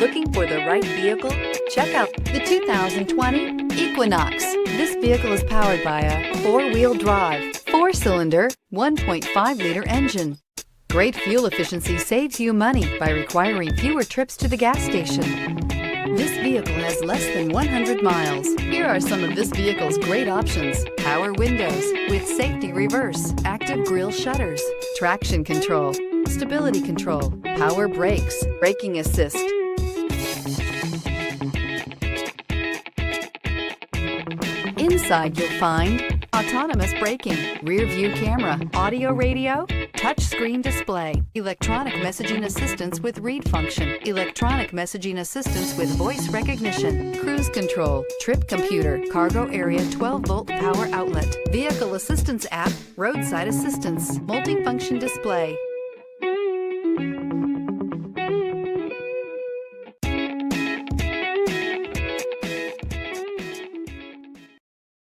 Looking for the right vehicle? Check out the 2020 Equinox. This vehicle is powered by a 4-wheel drive, 4-cylinder, 1.5-liter engine. Great fuel efficiency saves you money by requiring fewer trips to the gas station. This vehicle has less than 100 miles. Here are some of this vehicle's great options: power windows with safety reverse, active grille shutters, traction control, stability control, power brakes, braking assist. Inside you'll find autonomous braking, rear view camera, audio radio, touch screen display, electronic messaging assistance with read function, electronic messaging assistance with voice recognition, cruise control, trip computer, cargo area 12-volt power outlet, vehicle assistance app, roadside assistance, multifunction display.